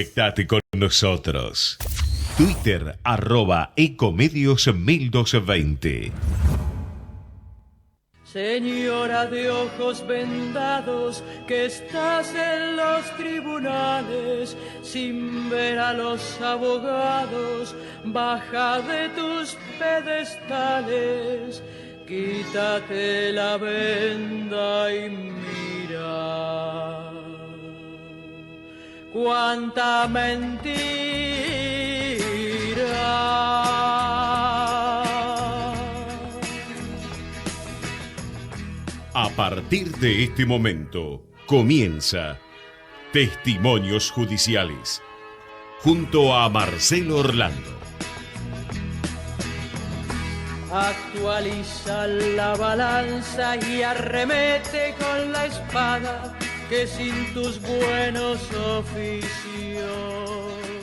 Conectate con nosotros. Twitter @ecomedios1220. Señora de ojos vendados, que estás en los tribunales, sin ver a los abogados, baja de tus pedestales, quítate la venda y mira. Cuánta mentira. A partir de este momento comienza Testimonios Judiciales junto a Marcelo Orlando. Actualiza la balanza y arremete con la espada, que sin tus buenos oficios.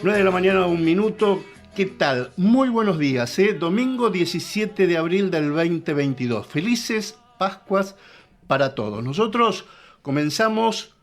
9 de la mañana, 1 minuto. ¿Qué tal? Muy buenos días, Domingo 17 de abril del 2022. Felices Pascuas para todos. Nosotros comenzamos,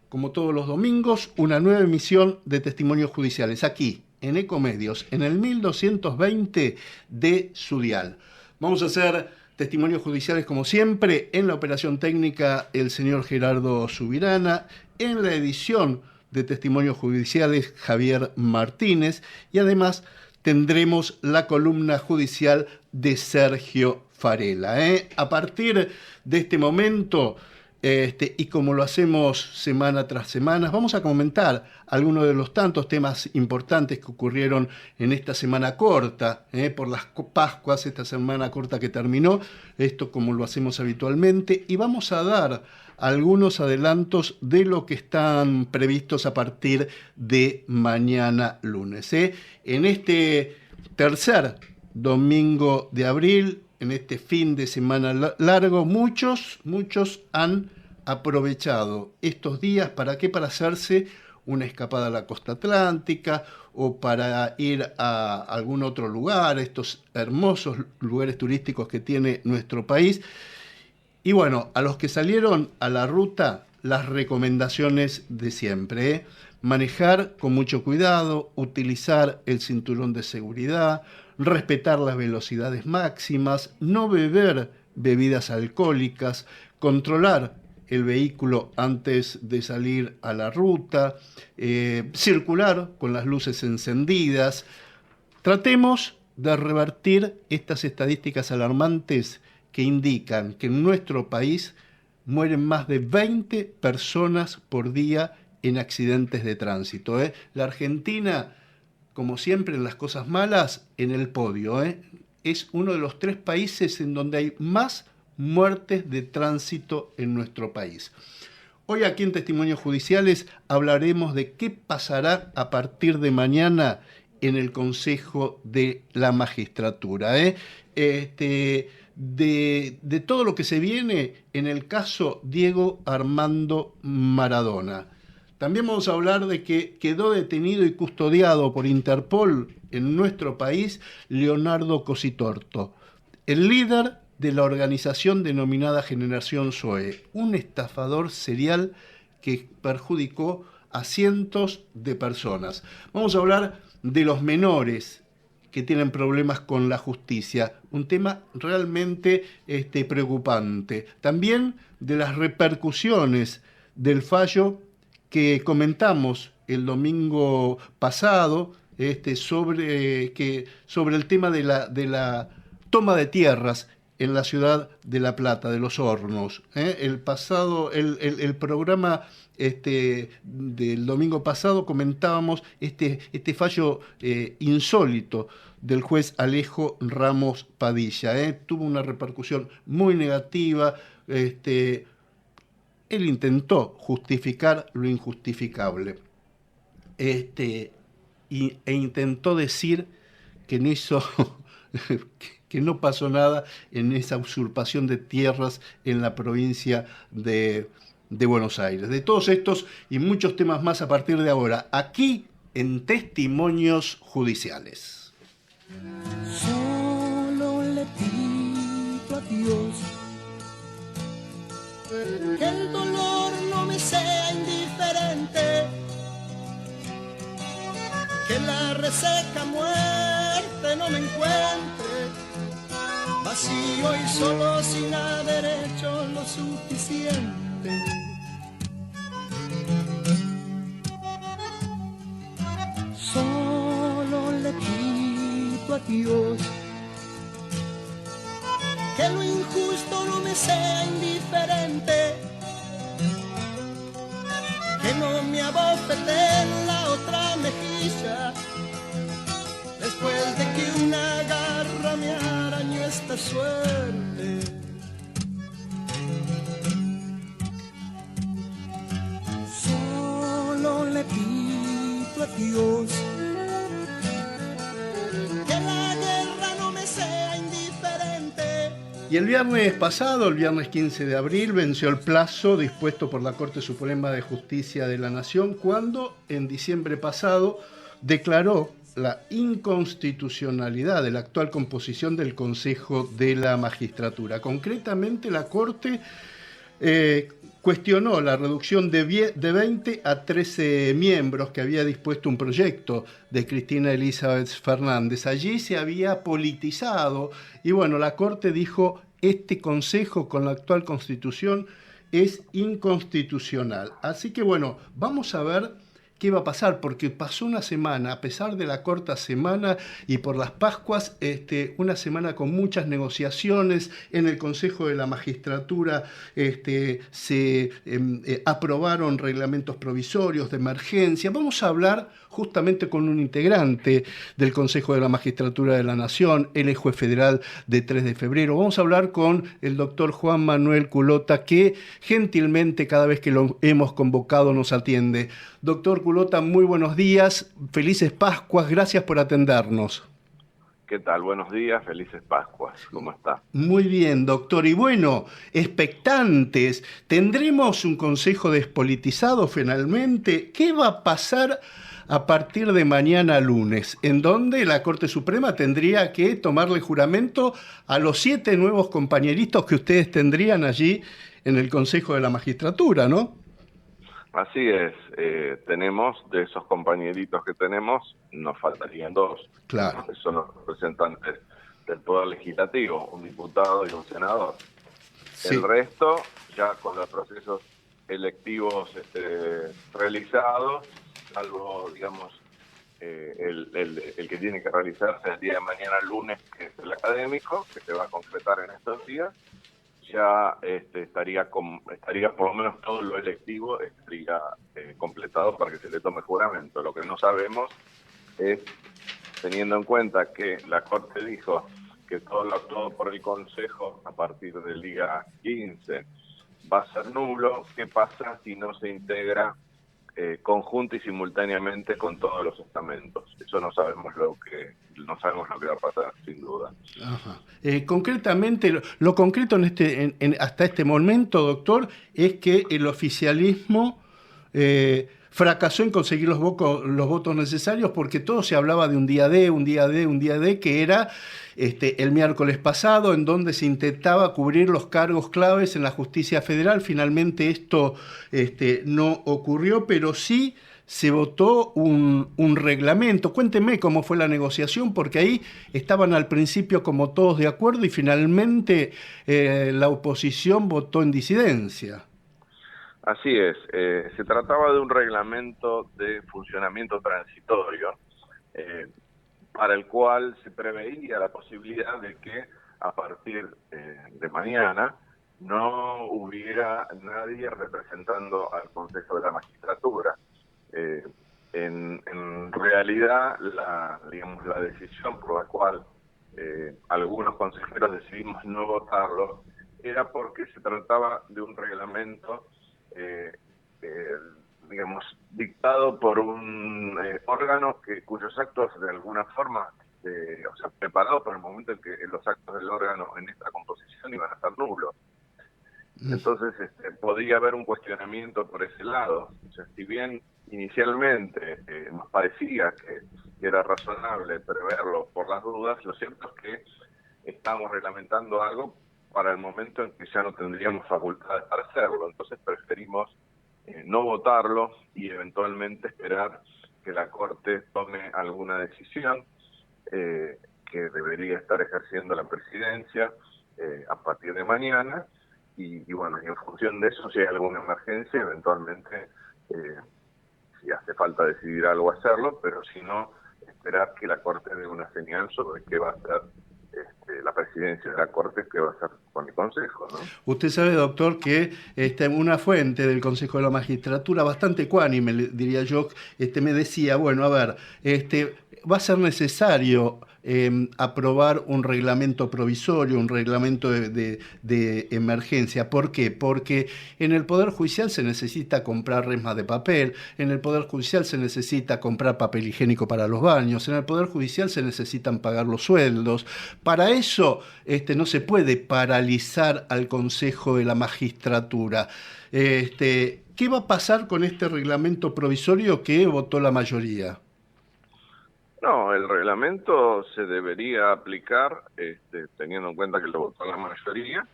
como todos los domingos, una nueva emisión de Testimonios Judiciales, aquí, en Ecomedios, en el 1220 de su dial. Vamos a hacer testimonios judiciales como siempre, en la operación técnica el señor Gerardo Subirana, en la edición de Testimonios Judiciales Javier Martínez, y además tendremos la columna judicial de Sergio Farela. A partir de este momento, y como lo hacemos semana tras semana, vamos a comentar algunos de los tantos temas importantes que ocurrieron en esta semana corta, por las Pascuas, esta semana corta que terminó, esto como lo hacemos habitualmente, y vamos a dar algunos adelantos de lo que están previstos a partir de mañana lunes. En este tercer domingo de abril, en este fin de semana largo, muchos han aprovechado estos días. ¿Para qué? Para hacerse una escapada a la costa atlántica o para ir a algún otro lugar, estos hermosos lugares turísticos que tiene nuestro país. Y bueno, a los que salieron a la ruta, las recomendaciones de siempre, manejar con mucho cuidado, utilizar el cinturón de seguridad, respetar las velocidades máximas, no beber bebidas alcohólicas, controlar el vehículo antes de salir a la ruta, circular con las luces encendidas. Tratemos de revertir estas estadísticas alarmantes que indican que en nuestro país mueren más de 20 personas por día en accidentes de tránsito. La Argentina, como siempre en las cosas malas, en el podio. Es uno de los 3 países en donde hay más muertes de tránsito en nuestro país. Hoy aquí en Testimonios Judiciales hablaremos de qué pasará a partir de mañana en el Consejo de la Magistratura. De todo lo que se viene en el caso Diego Armando Maradona. También vamos a hablar de que quedó detenido y custodiado por Interpol en nuestro país Leonardo Cositorto, el líder de la organización denominada Generación Zoe, un estafador serial que perjudicó a cientos de personas. Vamos a hablar de los menores que tienen problemas con la justicia, un tema realmente preocupante. También de las repercusiones del fallo que comentamos el domingo pasado sobre el tema de la toma de tierras en la ciudad de La Plata, de Los Hornos. El programa del domingo pasado comentábamos este fallo insólito del juez Alejo Ramos Padilla. Tuvo una repercusión muy negativa. Él intentó justificar lo injustificable e intentó decir que que no pasó nada en esa usurpación de tierras en la provincia de Buenos Aires. De todos estos y muchos temas más a partir de ahora, aquí en Testimonios Judiciales. Solo le pido a Dios que el dolor no me sea indiferente, que la reseca muerte no me encuentre vacío y solo sin haber hecho lo suficiente. Solo le pido a Dios que lo injusto no me sea indiferente, que no me abofete en la otra mejilla, después de que una garra me arañó esta suerte. Solo le pido a Dios que la guerra no me sea indiferente. Y el viernes pasado, el viernes 15 de abril, venció el plazo dispuesto por la Corte Suprema de Justicia de la Nación cuando, en diciembre pasado, declaró la inconstitucionalidad de la actual composición del Consejo de la Magistratura. Concretamente, la Corte cuestionó la reducción de 20 a 13 miembros que había dispuesto un proyecto de Cristina Elizabeth Fernández. Allí se había politizado y bueno, la Corte dijo: este Consejo con la actual Constitución es inconstitucional. Así que bueno, vamos a ver qué va a pasar, porque pasó una semana, a pesar de la corta semana y por las Pascuas, una semana con muchas negociaciones en el Consejo de la Magistratura. Se aprobaron reglamentos provisorios de emergencia. Vamos a hablar justamente con un integrante del Consejo de la Magistratura de la Nación, él es juez federal de 3 de febrero. Vamos a hablar con el doctor Juan Manuel Culota, que gentilmente cada vez que lo hemos convocado nos atiende. Doctor Culota, muy buenos días, felices Pascuas, gracias por atendernos. ¿Qué tal? Buenos días, felices Pascuas. ¿Cómo está? Muy bien, doctor. Y bueno, expectantes, ¿tendremos un consejo despolitizado finalmente? ¿Qué va a pasar a partir de mañana lunes, en donde la Corte Suprema tendría que tomarle juramento a los 7 nuevos compañeritos que ustedes tendrían allí en el Consejo de la Magistratura, ¿no? Así es, tenemos, de esos compañeritos que tenemos, nos faltarían 2. Claro. Que son los representantes del Poder Legislativo, un diputado y un senador. Sí. El resto, ya con los procesos electivos realizados, salvo, digamos, el que tiene que realizarse el día de mañana, lunes, que es el académico, que se va a concretar en estos días, ya estaría por lo menos todo lo electivo estaría completado para que se le tome juramento. Lo que no sabemos es, teniendo en cuenta que la Corte dijo que todo lo actuado por el Consejo a partir del día 15 va a ser nulo, ¿qué pasa si no se integra conjunta y simultáneamente con todos los estamentos? Eso no sabemos lo que va a pasar, sin duda. Ajá. Concretamente, lo concreto hasta este momento, doctor, es que el oficialismo fracasó en conseguir los votos necesarios, porque todo se hablaba de un día D, que era el miércoles pasado, en donde se intentaba cubrir los cargos claves en la justicia federal. Finalmente esto no ocurrió, pero sí se votó un reglamento. Cuénteme cómo fue la negociación, porque ahí estaban al principio como todos de acuerdo y finalmente la oposición votó en disidencia. Así es, se trataba de un reglamento de funcionamiento transitorio para el cual se preveía la posibilidad de que a partir de mañana no hubiera nadie representando al Consejo de la Magistratura. En realidad, la decisión por la cual algunos consejeros decidimos no votarlo era porque se trataba de un reglamento dictado por un órgano cuyos actos de alguna forma, preparados para el momento en que los actos del órgano en esta composición iban a estar nulos. Entonces podría haber un cuestionamiento por ese lado. O sea, si bien inicialmente nos parecía que era razonable preverlo por las dudas, lo cierto es que estamos reglamentando algo para el momento en que ya no tendríamos facultades para hacerlo. Entonces preferimos no votarlo y eventualmente esperar que la Corte tome alguna decisión que debería estar ejerciendo la presidencia a partir de mañana, y bueno, y en función de eso, si hay alguna emergencia, eventualmente, si hace falta decidir algo, hacerlo, pero si no, esperar que la Corte dé una señal sobre qué va a ser la presidencia de la Corte, qué va a hacer con el Consejo, ¿no? Usted sabe, doctor, que una fuente del Consejo de la Magistratura, bastante ecuánime, diría yo, me decía, bueno, a ver, va a ser necesario aprobar un reglamento provisorio, un reglamento de emergencia. ¿Por qué? Porque en el Poder Judicial se necesita comprar resmas de papel, en el Poder Judicial se necesita comprar papel higiénico para los baños, en el Poder Judicial se necesitan pagar los sueldos. Para eso no se puede paralizar al Consejo de la Magistratura. ¿Qué va a pasar con este reglamento provisorio que votó la mayoría? No, el reglamento se debería aplicar, teniendo en cuenta que lo votó la mayoría,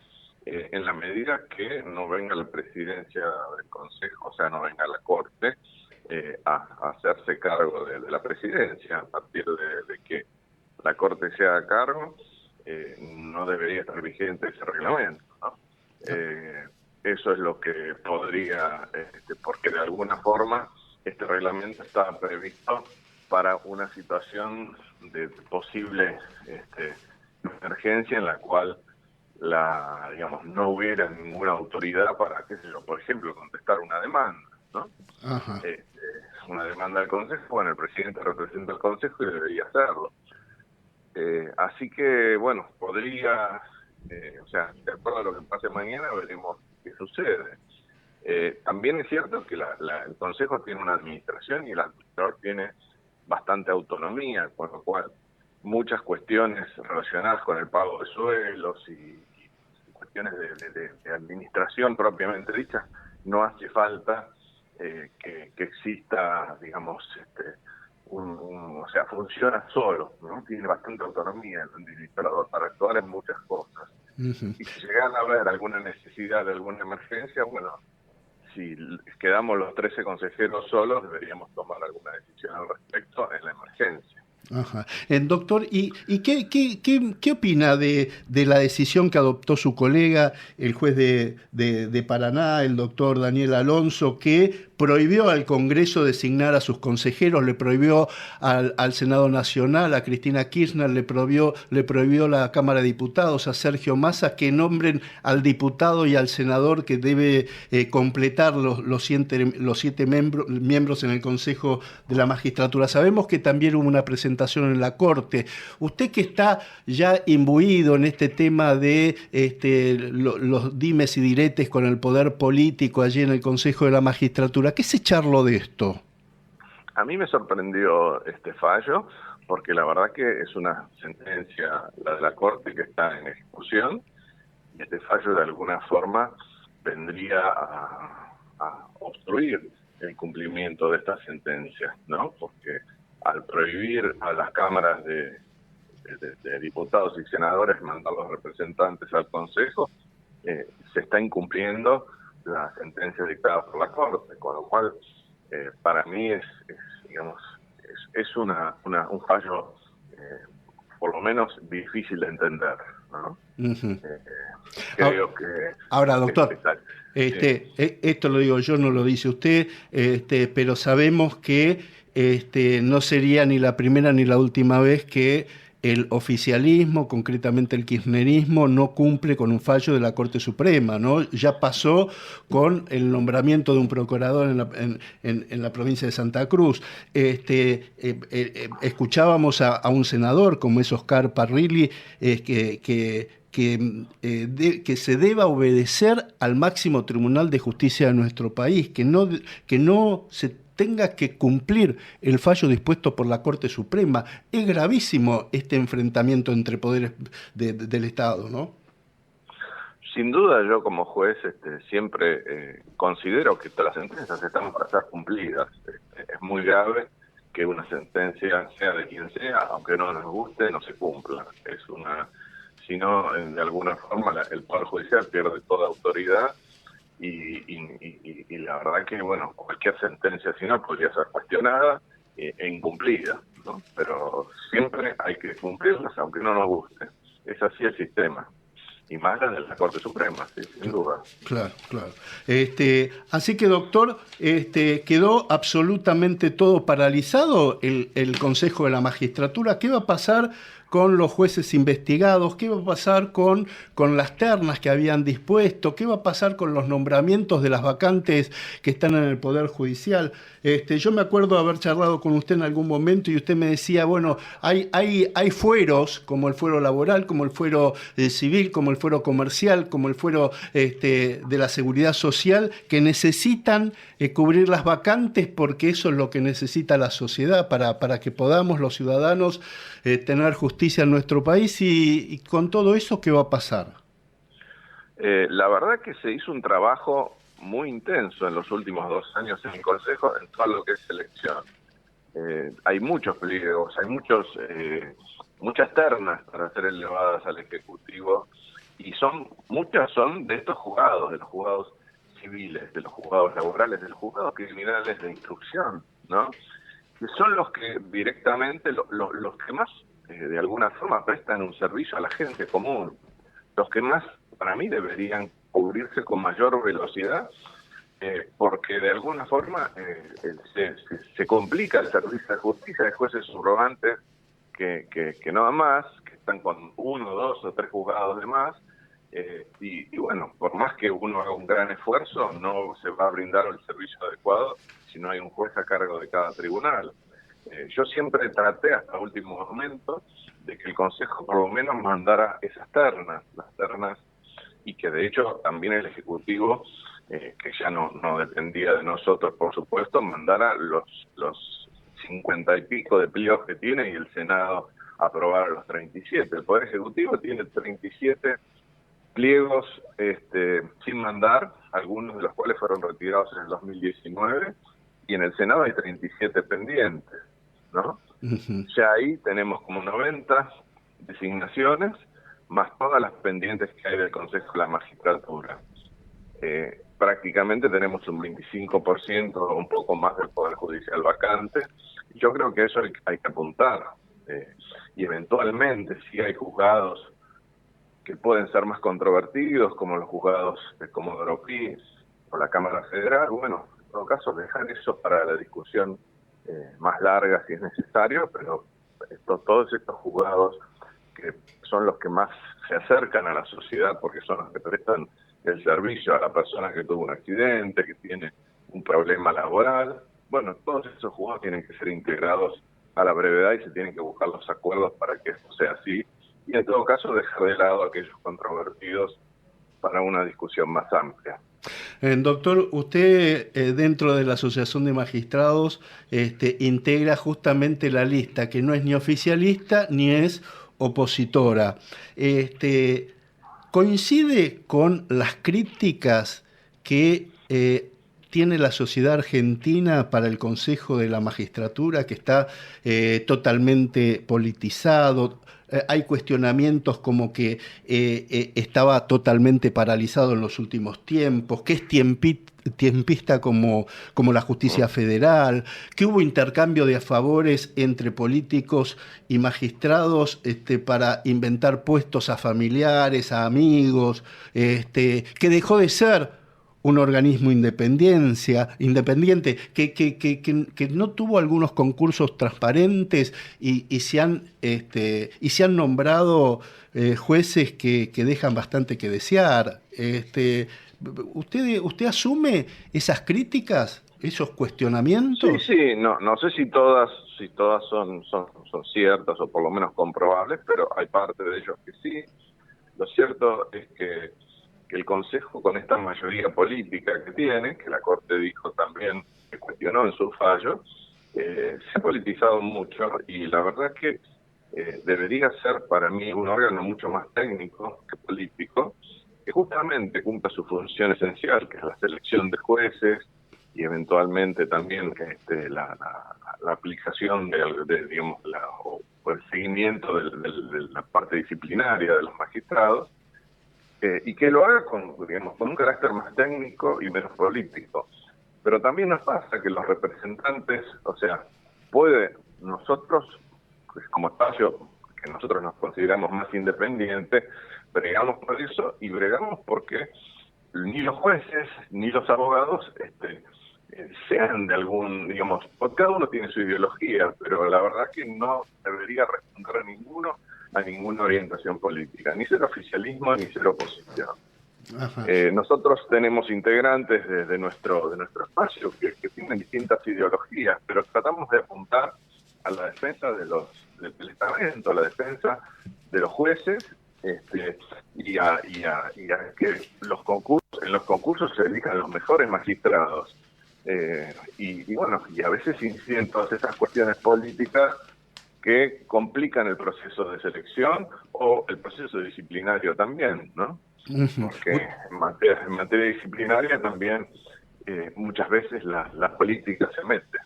en la medida que no venga la presidencia del Consejo, o sea, no venga la Corte a hacerse cargo de la presidencia. A partir de que la Corte se haga cargo, no debería estar vigente ese reglamento, ¿no? Eso es lo que podría, porque de alguna forma este reglamento está previsto para una situación de posible emergencia en la cual no hubiera ninguna autoridad para, qué sé yo, por ejemplo, contestar una demanda, ¿no? Ajá. Una demanda del Consejo, bueno, el presidente representa al Consejo y debería hacerlo. Así que, bueno, podría, de acuerdo a lo que pase mañana, veremos qué sucede. También es cierto que el Consejo tiene una administración y el administrador tiene bastante autonomía, con lo cual muchas cuestiones relacionadas con el pago de sueldos y cuestiones de administración propiamente dicha, no hace falta que exista, digamos, funciona solo, ¿no? Tiene bastante autonomía el administrador para actuar en muchas cosas. Uh-huh. Y si llegan a haber alguna necesidad de alguna emergencia, bueno, si quedamos los 13 consejeros solos, deberíamos tomar alguna decisión al respecto en la emergencia. Ajá. Doctor, ¿y qué opina de la decisión que adoptó su colega, el juez de Paraná, el doctor Daniel Alonso, que prohibió al Congreso designar a sus consejeros, le prohibió al Senado Nacional, a Cristina Kirchner, le prohibió la Cámara de Diputados, a Sergio Massa, que nombren al diputado y al senador que debe completar los 7 miembros en el Consejo de la Magistratura? Sabemos que también hubo una presentación en la Corte. Usted que está ya imbuido en este tema de los dimes y diretes con el poder político allí en el Consejo de la Magistratura, ¿qué se charló de esto? A mí me sorprendió este fallo, porque la verdad que es una sentencia, la de la Corte, que está en ejecución, y este fallo de alguna forma vendría a obstruir el cumplimiento de esta sentencia, ¿no? Porque al prohibir a las cámaras de diputados y senadores mandar los representantes al Consejo, se está incumpliendo la sentencia dictada por la Corte, con lo cual para mí es un fallo por lo menos difícil de entender, ¿no? Uh-huh. Creo que... Ahora, doctor, esto lo digo yo, no lo dice usted, pero sabemos que no sería ni la primera ni la última vez que el oficialismo, concretamente el kirchnerismo, no cumple con un fallo de la Corte Suprema, ¿no? Ya pasó con el nombramiento de un procurador en la provincia de Santa Cruz. Escuchábamos a un senador como es Oscar Parrilli, que se deba obedecer al máximo tribunal de justicia de nuestro país, que no se tenga que cumplir el fallo dispuesto por la Corte Suprema. Es gravísimo este enfrentamiento entre poderes del Estado, ¿no? Sin duda, yo como juez siempre considero que todas las sentencias están para ser cumplidas. Es muy grave que una sentencia, sea de quien sea, aunque no nos guste, no se cumpla. Si no, de alguna forma el Poder Judicial pierde toda autoridad y la verdad que, bueno, cualquier sentencia, si no, podría ser cuestionada incumplidas, ¿no? Pero siempre hay que cumplirlas, aunque no nos guste. Es así el sistema. Y más la de la Corte Suprema, sí, sin duda. Claro, claro. Así que, doctor, quedó absolutamente todo paralizado el Consejo de la Magistratura. ¿Qué va a pasar con los jueces investigados? ¿Qué va a pasar con las ternas que habían dispuesto? ¿Qué va a pasar con los nombramientos de las vacantes que están en el Poder Judicial? Yo me acuerdo haber charlado con usted en algún momento y usted me decía, bueno, hay fueros, como el fuero laboral, como el fuero civil, como el fuero comercial, como el fuero de la seguridad social, que necesitan cubrir las vacantes porque eso es lo que necesita la sociedad para que podamos los ciudadanos tener justicia en nuestro país. Y con todo eso, ¿qué va a pasar? La verdad que se hizo un trabajo muy intenso en los últimos 2 años en el Consejo en todo lo que es selección. Hay muchos pliegos, hay muchas ternas para ser elevadas al Ejecutivo, y muchas son de estos juzgados, de los juzgados civiles, de los juzgados laborales, de los juzgados criminales de instrucción, ¿no? Que son los que directamente, los que más, de alguna forma, prestan un servicio a la gente común, los que más, para mí, deberían cubrirse con mayor velocidad, porque de alguna forma se complica el servicio de justicia de jueces subrogantes que no más, que están con 1, 2 o 3 juzgados de más, y bueno, por más que uno haga un gran esfuerzo, no se va a brindar el servicio adecuado si no hay un juez a cargo de cada tribunal. Yo siempre traté hasta último momento de que el Consejo por lo menos mandara esas ternas, las ternas, y que de hecho también el Ejecutivo, que ya no dependía de nosotros, por supuesto, mandara los 50 y pico de pliegos que tiene y el Senado aprobara los 37. El Poder Ejecutivo tiene 37 pliegos sin mandar, algunos de los cuales fueron retirados en el 2019, y en el Senado hay 37 pendientes, ¿no? Uh-huh. Ya ahí tenemos como 90 designaciones, más todas las pendientes que hay del Consejo de la Magistratura. Prácticamente tenemos un 25% o un poco más del Poder Judicial vacante. Yo creo que eso hay que apuntar. Y eventualmente, si hay juzgados que pueden ser más controvertidos, como los juzgados de Comodoro Pi o la Cámara Federal, bueno, en todo caso dejar eso para la discusión más larga si es necesario, pero todos estos juzgados que son los que más se acercan a la sociedad porque son los que prestan el servicio a la persona que tuvo un accidente, que tiene un problema laboral, bueno, todos esos juzgados tienen que ser integrados a la brevedad y se tienen que buscar los acuerdos para que esto sea así, y en todo caso dejar de lado a aquellos controvertidos para una discusión más amplia. Doctor, usted dentro de la Asociación de Magistrados integra justamente la lista, que no es ni oficialista ni es opositora. ¿Coincide con las críticas que tiene la sociedad argentina para el Consejo de la Magistratura, que está totalmente politizado? Hay cuestionamientos como que estaba totalmente paralizado en los últimos tiempos, que es tiempista como la justicia federal, que hubo intercambio de favores entre políticos y magistrados para inventar puestos a familiares, a amigos, que dejó de ser un organismo independiente, que no tuvo algunos concursos transparentes y se han nombrado jueces que dejan bastante que desear. ¿Usted asume esas críticas, esos cuestionamientos? Sí, no sé si todas son ciertas o por lo menos comprobables, pero hay parte de ellos que sí. Lo cierto es que el Consejo, con esta mayoría política que tiene, que la Corte dijo también, que cuestionó en su fallo, se ha politizado mucho, y la verdad es que debería ser para mí un órgano mucho más técnico que político, que justamente cumpla su función esencial, que es la selección de jueces y eventualmente también la aplicación o el seguimiento de la parte disciplinaria de los magistrados, y que lo haga con un carácter más técnico y menos político. Pero también nos pasa que los representantes, o sea, nosotros, pues, como espacio que nosotros nos consideramos más independientes, bregamos por eso y bregamos porque ni los jueces ni los abogados sean de algún, digamos, porque cada uno tiene su ideología, pero la verdad que no debería responder a ninguna orientación política, ni ser oficialismo ni ser oposición. Nosotros tenemos integrantes de nuestro espacio que tienen distintas ideologías, pero tratamos de apuntar a la defensa del estamento, a la defensa de los jueces, y a que en los concursos se elijan los mejores magistrados. Y bueno, y a veces inciden todas esas cuestiones políticas que complican el proceso de selección o el proceso disciplinario también, ¿no? Porque en materia disciplinaria también muchas veces la política se mete.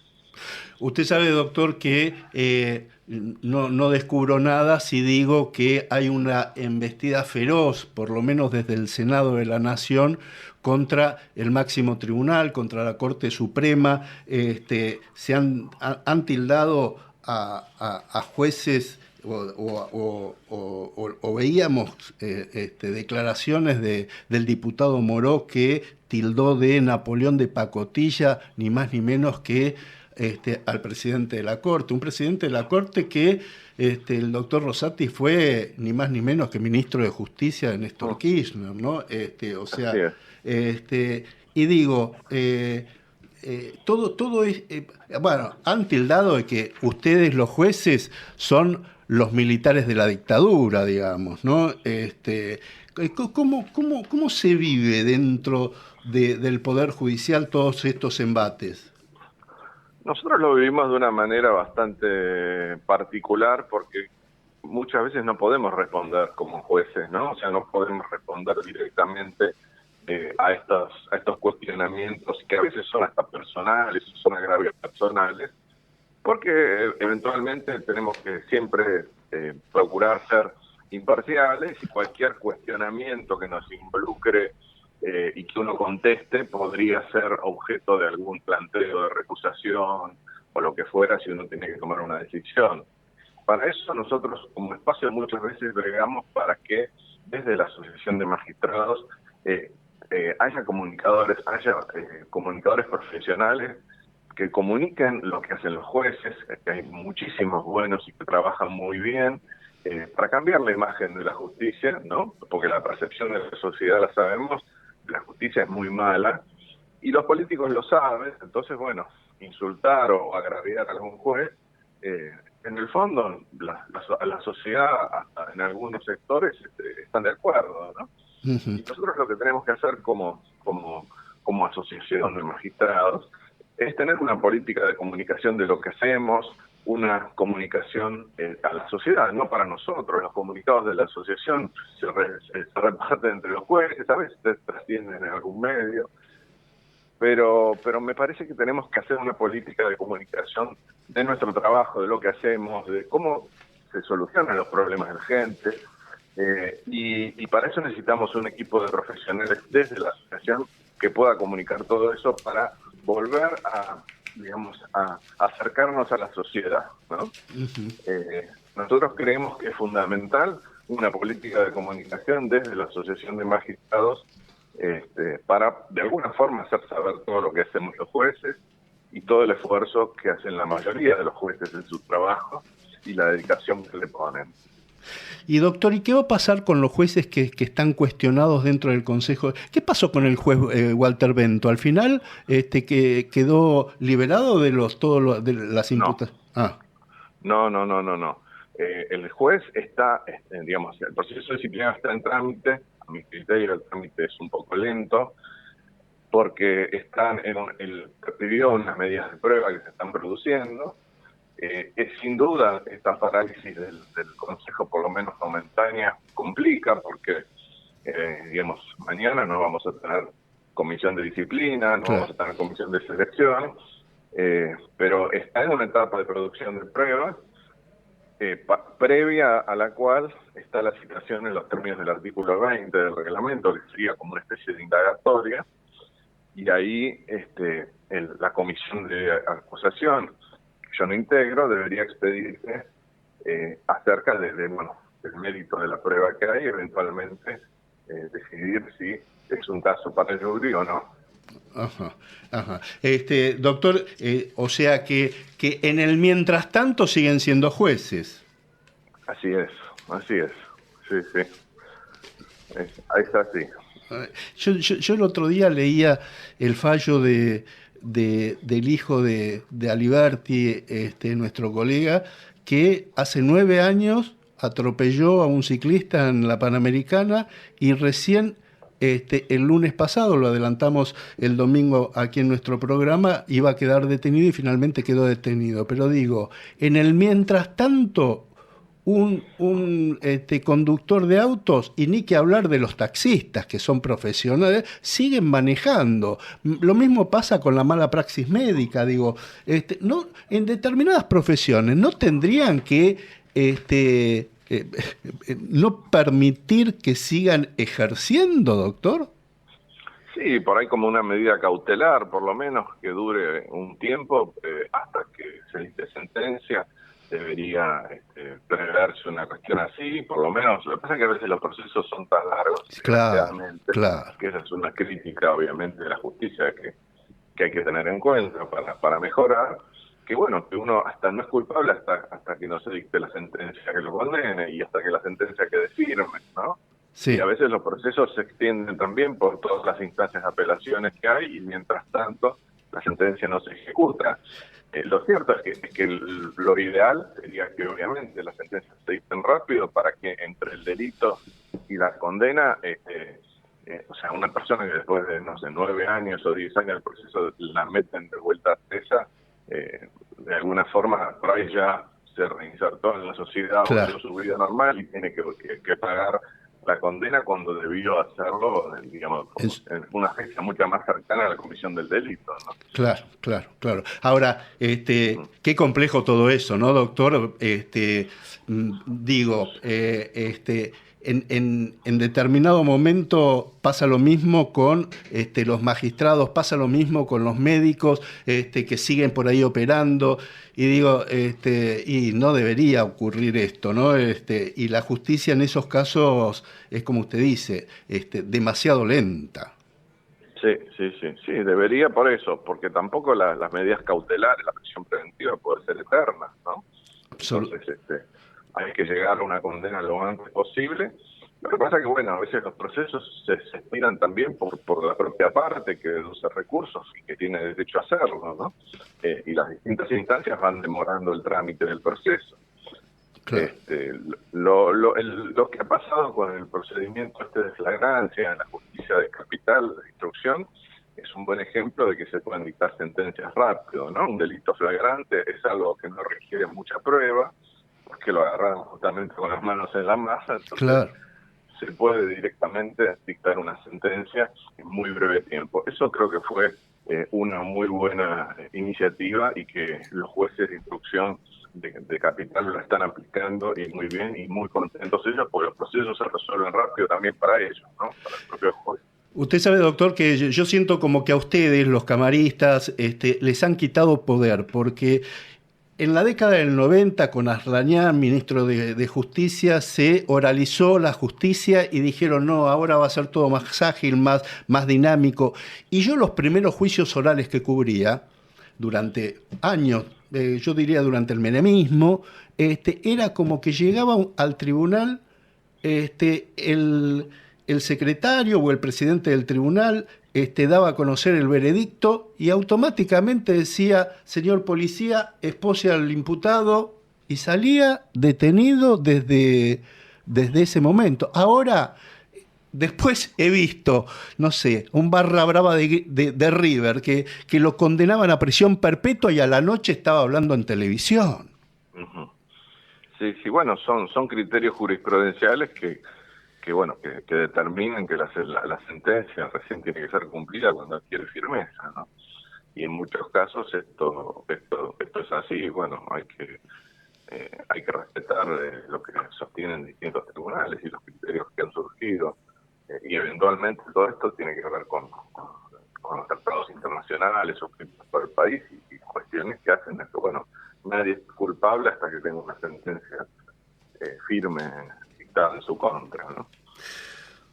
Usted sabe, doctor, que no descubro nada si digo que hay una embestida feroz, por lo menos desde el Senado de la Nación, contra el máximo tribunal, contra la Corte Suprema. Se han tildado a jueces o veíamos declaraciones del diputado Moró que tildó de Napoleón de pacotilla, ni más ni menos que al presidente de la Corte. Un presidente de la Corte que el doctor Rosati fue ni más ni menos que ministro de Justicia de Néstor Kirchner, ¿no? O sea, y digo, todo es... bueno, han tildado de que ustedes, los jueces, son los militares de la dictadura, digamos, ¿no? ¿Cómo se vive dentro del Poder Judicial todos estos embates? Nosotros lo vivimos de una manera bastante particular porque muchas veces no podemos responder como jueces, ¿no? O sea, no podemos responder directamente a estos cuestionamientos que a veces son hasta personales, son agravios personales, porque eventualmente tenemos que siempre procurar ser imparciales y cualquier cuestionamiento que nos involucre y que uno conteste podría ser objeto de algún planteo de recusación o lo que fuera si uno tiene que tomar una decisión. Para eso nosotros como espacio muchas veces bregamos para que desde la Asociación de Magistrados haya comunicadores profesionales que comuniquen lo que hacen los jueces, que hay muchísimos buenos y que trabajan muy bien, para cambiar la imagen de la justicia, ¿no? Porque la percepción de la sociedad, la sabemos, la justicia es muy mala, y los políticos lo saben. Entonces, bueno, insultar o agraviar a algún juez, en el fondo, la sociedad, hasta en algunos sectores, están de acuerdo, ¿no? Y nosotros lo que tenemos que hacer como asociación de magistrados es tener una política de comunicación de lo que hacemos, una comunicación a la sociedad, no para nosotros. Los comunicados de la asociación se reparten entre los jueces, a veces trascienden en algún medio, pero me parece que tenemos que hacer una política de comunicación de nuestro trabajo, de lo que hacemos, de cómo se solucionan los problemas de la gente, y para eso necesitamos un equipo de profesionales desde la asociación que pueda comunicar todo eso para volver a acercarnos a la sociedad, ¿no? Nosotros creemos que es fundamental una política de comunicación desde la Asociación de Magistrados para de alguna forma hacer saber todo lo que hacemos los jueces y todo el esfuerzo que hacen la mayoría de los jueces en su trabajo y la dedicación que le ponen. Y doctor, ¿y qué va a pasar con los jueces que están cuestionados dentro del Consejo? ¿Qué pasó con el juez Walter Bento? ¿Al final que quedó liberado de las imputaciones? No. El juez está, digamos, el proceso disciplinario está en trámite. A mi criterio el trámite es un poco lento porque pidió unas medidas de prueba que se están produciendo. Sin duda esta parálisis del Consejo, por lo menos momentánea, complica porque, digamos, mañana no vamos a tener comisión de disciplina, no vamos a tener comisión de selección, pero está en una etapa de producción de pruebas previa a la cual está la citación en los términos del artículo 20 del reglamento, que sería como una especie de indagatoria, y ahí la comisión de acusación, yo no integro, debería expedirse acerca bueno, del mérito de la prueba que hay, eventualmente decidir si es un caso para el jury o no. Ajá, ajá. Doctor, o sea que en el mientras tanto siguen siendo jueces. Así es, sí, sí. Es así. Yo el otro día leía el fallo del hijo de Aliberti, nuestro colega, que hace 9 años atropelló a un ciclista en la Panamericana y recién el lunes pasado, lo adelantamos el domingo aquí en nuestro programa, iba a quedar detenido y finalmente quedó detenido. Pero digo, en el mientras tanto, un conductor de autos, y ni que hablar de los taxistas, que son profesionales, siguen manejando. Lo mismo pasa con la mala praxis médica. Digo, no, en determinadas profesiones no tendrían que no permitir que sigan ejerciendo, doctor. Sí, por ahí como una medida cautelar, por lo menos, que dure un tiempo hasta que se dicte sentencia. Debería preverse una cuestión así, por lo menos. Lo que pasa es que a veces los procesos son tan largos, claro, que esa es una crítica, obviamente, de la justicia que hay que tener en cuenta para mejorar. Que bueno, que uno hasta no es culpable hasta que no se dicte la sentencia que lo condene y hasta que la sentencia quede firme, ¿no? Sí. Y a veces los procesos se extienden también por todas las instancias de apelaciones que hay y mientras tanto la sentencia no se ejecuta. Lo cierto es que lo ideal sería que obviamente las sentencias se dicten rápido para que entre el delito y la condena, o sea, una persona que después de, no sé, 9 años o 10 años del proceso la meten de vuelta a presa, de alguna forma por ahí ya se reinsertó en la sociedad, claro, o en su vida normal y tiene que pagar la condena cuando debió hacerlo, digamos, en una fecha mucho más cercana a la comisión del delito, ¿no? Claro, claro, claro. Ahora, qué complejo todo eso, ¿no, doctor? Digo, en determinado momento pasa lo mismo con los magistrados, pasa lo mismo con los médicos que siguen por ahí operando, y digo, y no debería ocurrir esto, ¿no? Y la justicia en esos casos es, como usted dice, demasiado lenta. Sí, debería por eso, porque tampoco las medidas cautelares, la prisión preventiva puede ser eterna, ¿no? Entonces, hay que llegar a una condena lo antes posible. Lo que pasa es que, bueno, a veces los procesos se estiran también por la propia parte que deduce recursos y que tiene derecho a hacerlo, ¿no? Y las distintas instancias van demorando el trámite del proceso. Claro. Lo que ha pasado con el procedimiento de flagrancia en la justicia de capital, de instrucción, es un buen ejemplo de que se pueden dictar sentencias rápido, ¿no? Un delito flagrante es algo que no requiere mucha prueba, porque lo agarraron justamente con las manos en la masa, entonces claro, se puede directamente dictar una sentencia en muy breve tiempo. Eso creo que fue una muy buena iniciativa y que los jueces de instrucción de capital lo están aplicando y muy bien y muy contentos ellos porque los procesos se resuelven rápido también para ellos, ¿no? Para el propio juez. Usted sabe, doctor, que yo siento como que a ustedes, los camaristas, les han quitado poder, porque en la década del 90, con Aslañán, ministro de Justicia, se oralizó la justicia y dijeron, no, ahora va a ser todo más ágil, más dinámico. Y yo los primeros juicios orales que cubría, durante años, yo diría durante el menemismo, era como que llegaba al tribunal el secretario o el presidente del tribunal daba a conocer el veredicto y automáticamente decía, señor policía, espose al imputado, y salía detenido desde ese momento. Ahora, después he visto, no sé, un barra brava de River que lo condenaban a prisión perpetua y a la noche estaba hablando en televisión. Uh-huh. Sí, bueno, son criterios jurisprudenciales que determinan que la sentencia recién tiene que ser cumplida cuando adquiere firmeza, ¿no? Y en muchos casos esto es así. Bueno, hay que respetar lo que sostienen distintos tribunales y los criterios que han surgido, y eventualmente todo esto tiene que ver con los tratados internacionales suscritos por el país y cuestiones que hacen que, bueno, nadie es culpable hasta que tenga una sentencia firme dictada en su contra, ¿no?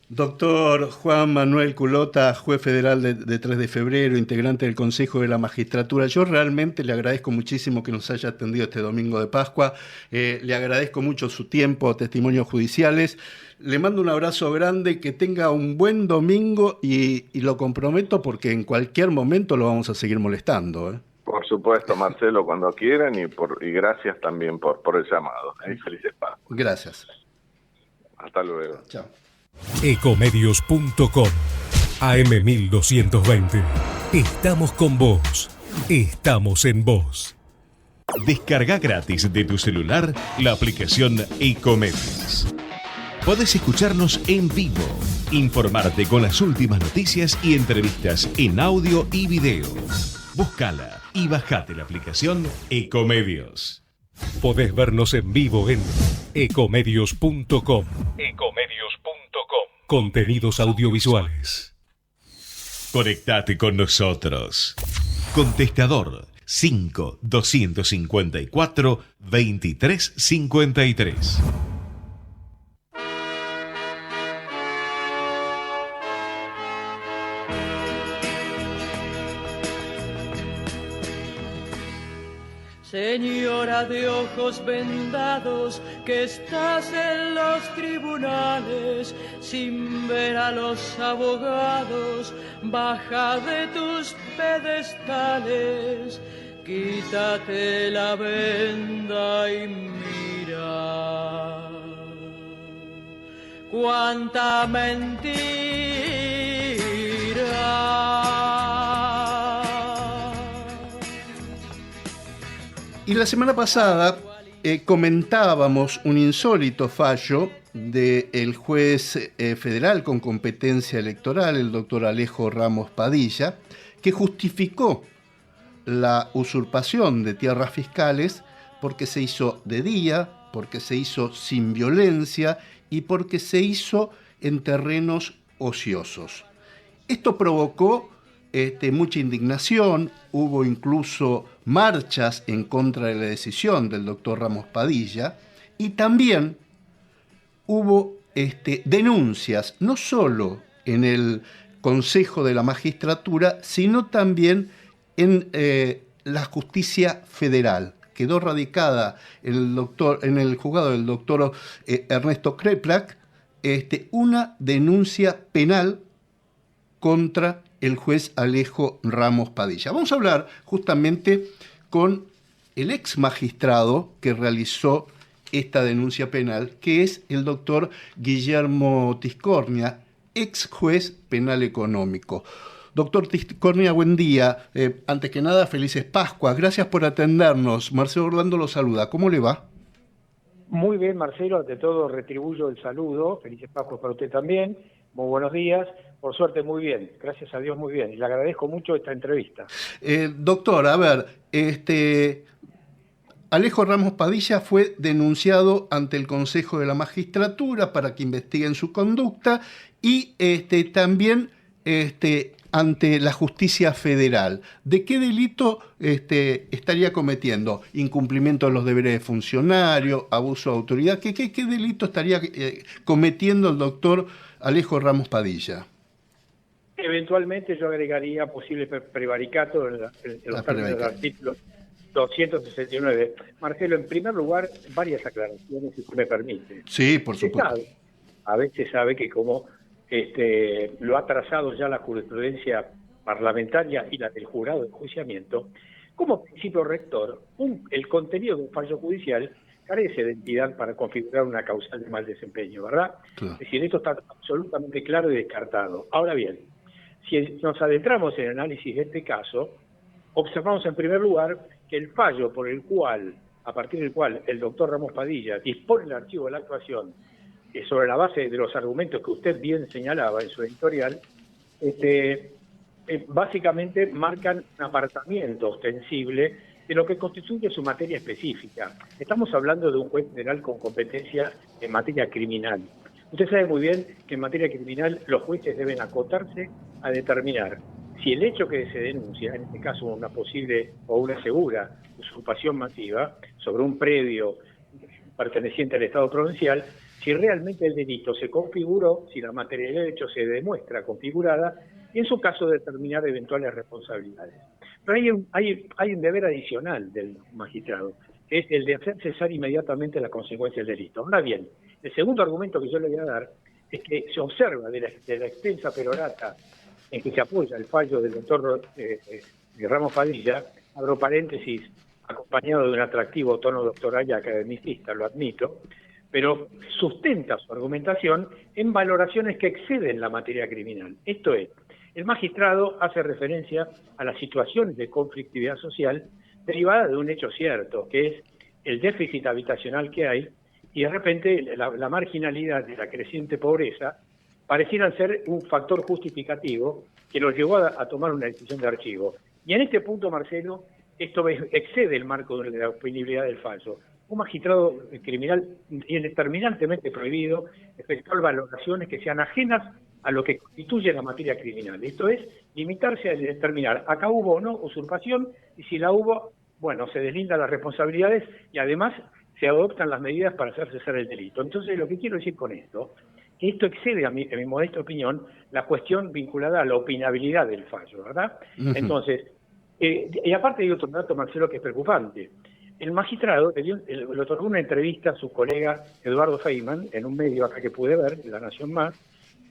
Doctor Juan Manuel Culota, juez federal de 3 de febrero, integrante del Consejo de la Magistratura, yo realmente le agradezco muchísimo que nos haya atendido este domingo de Pascua, le agradezco mucho su tiempo, testimonios judiciales, le mando un abrazo grande, que tenga un buen domingo y lo comprometo porque en cualquier momento lo vamos a seguir molestando, ¿eh? Por supuesto, Marcelo, cuando quieran, y gracias también por el llamado. Felices Pascuas. Gracias. Hasta luego. Chao. Ecomedios.com AM1220. Estamos con vos. Estamos en vos. Descarga gratis de tu celular la aplicación Ecomedios. Podés escucharnos en vivo, informarte con las últimas noticias y entrevistas en audio y video. Búscala y bajate la aplicación Ecomedios. Podés vernos en vivo en ecomedios.com. Contenidos audiovisuales. Conectate con nosotros. Contestador 5-254-2353. Señora de ojos vendados, que estás en los tribunales, sin ver a los abogados, baja de tus pedestales, quítate la venda y mira. Cuánta mentira. Y la semana pasada comentábamos un insólito fallo del juez federal con competencia electoral, el doctor Alejo Ramos Padilla, que justificó la usurpación de tierras fiscales porque se hizo de día, porque se hizo sin violencia y porque se hizo en terrenos ociosos. Esto provocó mucha indignación, hubo incluso marchas en contra de la decisión del doctor Ramos Padilla y también hubo denuncias, no solo en el Consejo de la Magistratura, sino también en la Justicia Federal. Quedó radicada en el juzgado del doctor Ernesto Kreplak una denuncia penal contra el juez Alejo Ramos Padilla. Vamos a hablar justamente con el ex magistrado que realizó esta denuncia penal, que es el doctor Guillermo Tiscornia, ex juez penal económico. Doctor Tiscornia, buen día. Antes que nada, felices Pascuas. Gracias por atendernos. Marcelo Orlando lo saluda. ¿Cómo le va? Muy bien, Marcelo. Ante todo, retribuyo el saludo. Felices Pascuas para usted también. Muy buenos días. Por suerte, muy bien. Gracias a Dios, muy bien. Y le agradezco mucho esta entrevista. Doctor, a ver, Alejo Ramos Padilla fue denunciado ante el Consejo de la Magistratura para que investiguen su conducta y también ante la Justicia Federal. ¿De qué delito estaría cometiendo? ¿Incumplimiento de los deberes de funcionario? ¿Abuso de autoridad? ¿Qué delito estaría cometiendo el doctor Alejo Ramos Padilla? Eventualmente yo agregaría posible prevaricato en los términos del artículo 269. Marcelo, en primer lugar, varias aclaraciones, si usted me permite. Sí, por supuesto. A veces sabe que como lo ha trazado ya la jurisprudencia parlamentaria y la del jurado de enjuiciamiento, como principio rector, el contenido de un fallo judicial carece de entidad para configurar una causal de mal desempeño, ¿verdad? Claro. Es decir, esto está absolutamente claro y descartado. Ahora bien, si nos adentramos en el análisis de este caso, observamos en primer lugar que el fallo por el cual, a partir del cual el doctor Ramos Padilla dispone el archivo de la actuación sobre la base de los argumentos que usted bien señalaba en su editorial, básicamente marcan un apartamiento ostensible de lo que constituye su materia específica. Estamos hablando de un juez federal con competencia en materia criminal. Usted sabe muy bien que en materia criminal los jueces deben acotarse a determinar si el hecho que se denuncia, en este caso una posible o una segura usurpación masiva sobre un predio perteneciente al Estado provincial, si realmente el delito se configuró, si la materialidad del hecho se demuestra configurada, y en su caso determinar eventuales responsabilidades. Pero hay un deber adicional del magistrado, que es el de hacer cesar inmediatamente la consecuencia del delito. Ahora bien, el segundo argumento que yo le voy a dar es que se observa de la extensa perorata en que se apoya el fallo del doctor Ramos Padilla, abro paréntesis, acompañado de un atractivo tono doctoral y academicista, lo admito, pero sustenta su argumentación en valoraciones que exceden la materia criminal. Esto es, el magistrado hace referencia a las situaciones de conflictividad social derivada de un hecho cierto, que es el déficit habitacional que hay, y de repente la marginalidad de la creciente pobreza parecieran ser un factor justificativo que los llevó a tomar una decisión de archivo. Y en este punto, Marcelo, esto excede el marco de la opinibilidad del fallo. Un magistrado criminal tiene terminantemente prohibido efectuar valoraciones que sean ajenas a lo que constituye la materia criminal. Esto es, limitarse a determinar, acá hubo o no usurpación, y si la hubo, bueno, se deslindan las responsabilidades y además se adoptan las medidas para hacer cesar el delito. Entonces, lo que quiero decir con esto, que esto excede, en mi modesta opinión, la cuestión vinculada a la opinabilidad del fallo, ¿verdad? Uh-huh. Entonces, y aparte hay otro dato, Marcelo, que es preocupante. El magistrado le otorgó una entrevista a su colega Eduardo Feynman en un medio acá que pude ver, La Nación Más,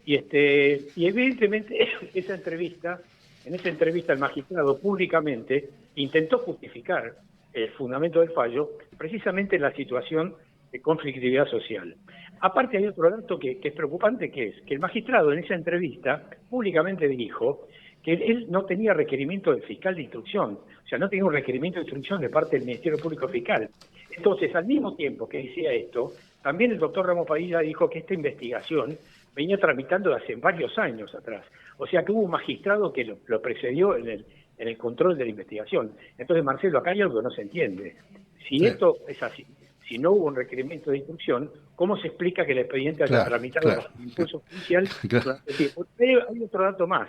y evidentemente en esa entrevista el magistrado públicamente intentó justificar el fundamento del fallo precisamente en la situación de conflictividad social. Aparte hay otro dato que es preocupante, que es que el magistrado en esa entrevista públicamente dijo que él no tenía requerimiento del fiscal de instrucción, o sea, no tenía un requerimiento de instrucción de parte del Ministerio Público Fiscal. Entonces, al mismo tiempo que decía esto, también el doctor Ramos Padilla dijo que esta investigación venía tramitando hace varios años atrás. O sea, que hubo un magistrado que lo precedió en el control de la investigación. Entonces, Marcelo, acá hay algo que no se entiende. Si esto es así, si no hubo un requerimiento de instrucción, ¿cómo se explica que el expediente haya tramitado bajo impulso judicial durante el tiempo? Pero hay otro dato más,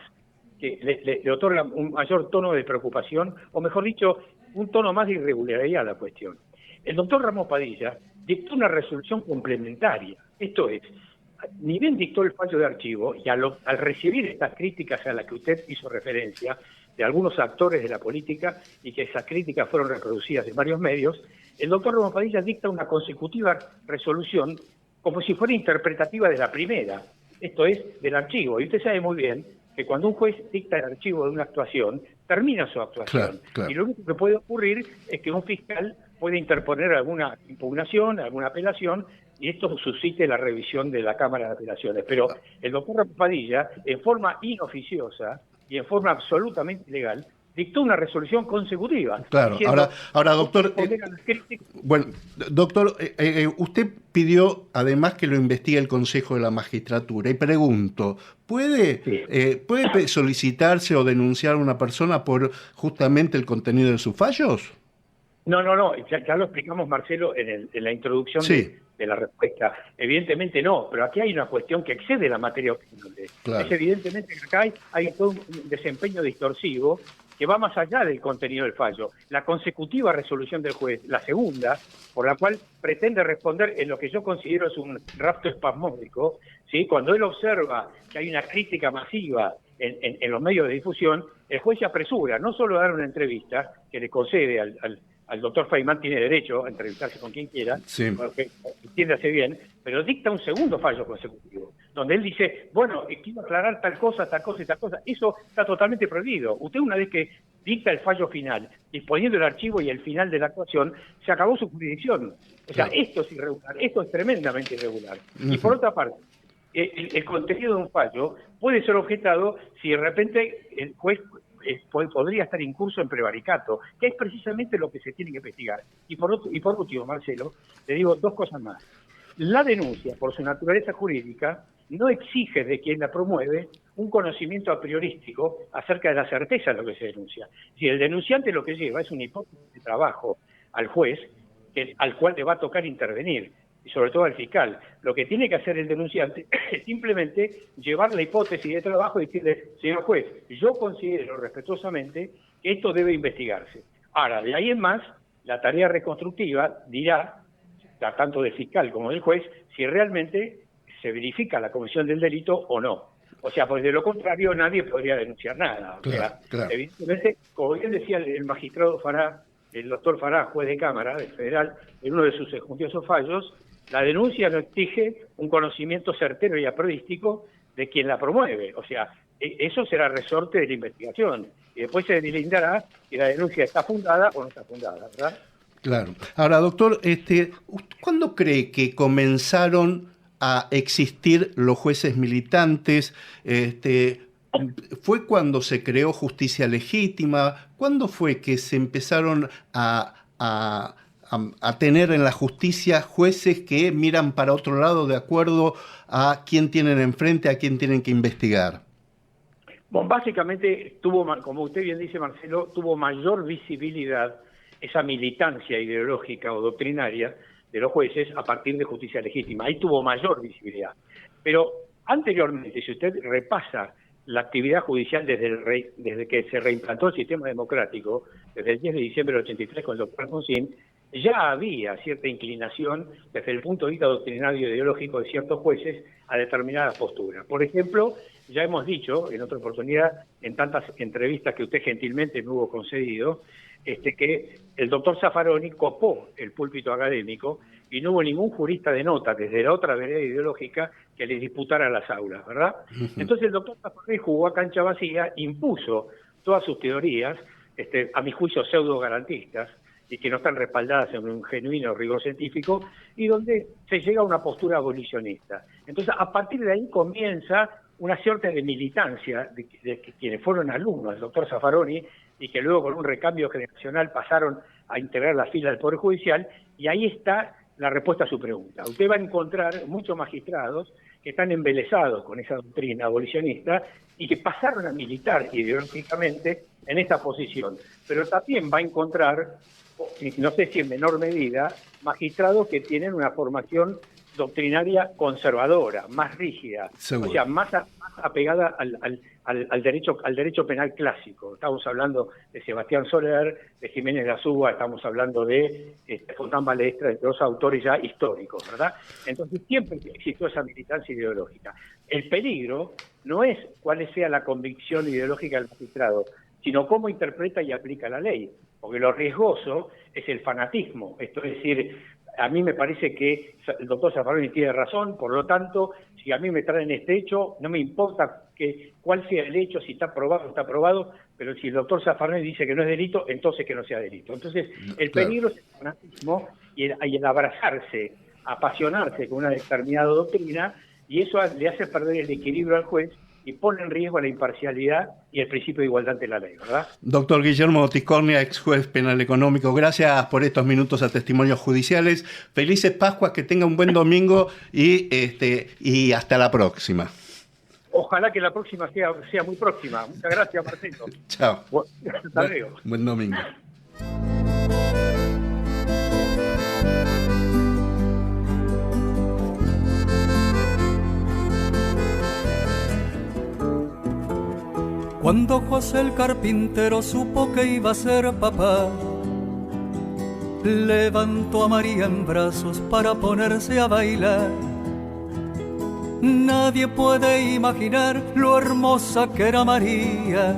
que le otorga un mayor tono de preocupación, o mejor dicho, un tono más de irregularidad a la cuestión. El doctor Ramos Padilla dictó una resolución complementaria, esto es, ni bien dictó el fallo de archivo, y al recibir estas críticas a las que usted hizo referencia, de algunos actores de la política, y que esas críticas fueron reproducidas en varios medios, el doctor Ramos Padilla dicta una consecutiva resolución como si fuera interpretativa de la primera, esto es, del archivo. Y usted sabe muy bien que cuando un juez dicta el archivo de una actuación, termina su actuación. Claro. Y lo único que puede ocurrir es que un fiscal puede interponer alguna impugnación, alguna apelación, y esto suscite la revisión de la Cámara de Apelaciones. Pero el doctor Padilla, en forma inoficiosa y en forma absolutamente ilegal, dictó una resolución consecutiva. Claro, ahora doctor, bueno, doctor, usted pidió además que lo investigue el Consejo de la Magistratura, y pregunto, ¿puede solicitarse o denunciar a una persona por justamente el contenido de sus fallos? No, ya lo explicamos, Marcelo, en la introducción de la respuesta. Evidentemente no, pero aquí hay una cuestión que excede la materia opinable. Claro. Es evidentemente que acá hay todo un desempeño distorsivo que va más allá del contenido del fallo. La consecutiva resolución del juez, la segunda, por la cual pretende responder en lo que yo considero es un rapto espasmódico, ¿sí? Cuando él observa que hay una crítica masiva en los medios de difusión, el juez se apresura no solo a dar una entrevista que le concede al doctor Feynman, tiene derecho a entrevistarse con quien quiera, porque entiéndase bien, pero dicta un segundo fallo consecutivo, donde él dice, bueno, quiero aclarar tal cosa y tal cosa. Eso está totalmente prohibido. Usted, una vez que dicta el fallo final, disponiendo el archivo y el final de la actuación, se acabó su jurisdicción. O sea, esto es irregular, esto es tremendamente irregular. Y por otra parte, el contenido de un fallo puede ser objetado si de repente el juez podría estar incurso en prevaricato, que es precisamente lo que se tiene que investigar. Y por último, Marcelo, le digo dos cosas más. La denuncia, por su naturaleza jurídica, no exige de quien la promueve un conocimiento a priorístico acerca de la certeza de lo que se denuncia. Si el denunciante lo que lleva es una hipótesis de trabajo al juez, al cual le va a tocar intervenir. y sobre todo al fiscal. Lo que tiene que hacer el denunciante es simplemente llevar la hipótesis de trabajo y decirle, señor juez, yo considero respetuosamente que esto debe investigarse. Ahora, de ahí en más, la tarea reconstructiva dirá, tanto del fiscal como del juez, si realmente se verifica la comisión del delito o no. O sea, pues de lo contrario nadie podría denunciar nada. Claro. Evidentemente, como bien decía el magistrado Fará, el doctor Fará, juez de Cámara del Federal, en uno de sus enjuiciosos fallos, la denuncia no exige un conocimiento certero y aprodístico de quien la promueve. O sea, eso será resorte de la investigación. Y después se delindará si la denuncia está fundada o no está fundada, ¿verdad? Claro. Ahora, doctor, ¿cuándo cree que comenzaron a existir los jueces militantes? ¿Fue cuando se creó Justicia Legítima? ¿Cuándo fue que se empezaron a tener en la justicia jueces que miran para otro lado de acuerdo a quién tienen enfrente, a quién tienen que investigar? Bueno, básicamente como usted bien dice, Marcelo, tuvo mayor visibilidad esa militancia ideológica o doctrinaria de los jueces a partir de Justicia Legítima. Ahí tuvo mayor visibilidad. Pero anteriormente, si usted repasa la actividad judicial desde que se reimplantó el sistema democrático, desde el 10 de diciembre del 83 con el doctor Alfonsín, ya había cierta inclinación desde el punto de vista doctrinario e ideológico de ciertos jueces a determinadas posturas. Por ejemplo, ya hemos dicho en otra oportunidad, en tantas entrevistas que usted gentilmente me hubo concedido, que el doctor Zaffaroni copó el púlpito académico y no hubo ningún jurista de nota desde la otra vereda ideológica que le disputara las aulas, ¿verdad? Entonces el doctor Zaffaroni jugó a cancha vacía, impuso todas sus teorías, a mi juicio pseudo-garantistas, y que no están respaldadas en un genuino rigor científico, y donde se llega a una postura abolicionista. Entonces, a partir de ahí comienza una suerte de militancia de quienes fueron alumnos del doctor Zaffaroni y que luego con un recambio generacional pasaron a integrar la fila del Poder Judicial, y ahí está la respuesta a su pregunta. Usted va a encontrar muchos magistrados que están embelesados con esa doctrina abolicionista y que pasaron a militar ideológicamente en esta posición, pero también va a encontrar, no sé si en menor medida, magistrados que tienen una formación doctrinaria conservadora, más rígida, Seguro. O sea, más apegada al derecho penal clásico. Estamos hablando de Sebastián Soler, de Jiménez de Azúa, estamos hablando de Fontán Balestra, entre dos autores ya históricos, ¿verdad? Entonces siempre existió esa militancia ideológica. El peligro no es cuál sea la convicción ideológica del magistrado, sino cómo interpreta y aplica la ley, porque lo riesgoso es el fanatismo. Esto es decir, a mí me parece que el doctor Zaffaroni tiene razón, por lo tanto, si a mí me traen este hecho, no me importa cuál sea el hecho, si está probado o no está probado, pero si el doctor Zaffaroni dice que no es delito, entonces que no sea delito. Entonces, el peligro es el fanatismo y el abrazarse, apasionarse con una determinada doctrina, y eso le hace perder el equilibrio al juez y pone en riesgo la imparcialidad y el principio de igualdad ante la ley, ¿verdad? Doctor Guillermo Tiscornia, ex juez penal económico, gracias por estos minutos a Testimonios Judiciales. Felices Pascuas, que tenga un buen domingo y hasta la próxima. Ojalá que la próxima sea muy próxima. Muchas gracias, Marcelo. Chao. Hasta luego. Buen domingo. Cuando José el carpintero supo que iba a ser papá, levantó a María en brazos para ponerse a bailar. Nadie puede imaginar lo hermosa que era María.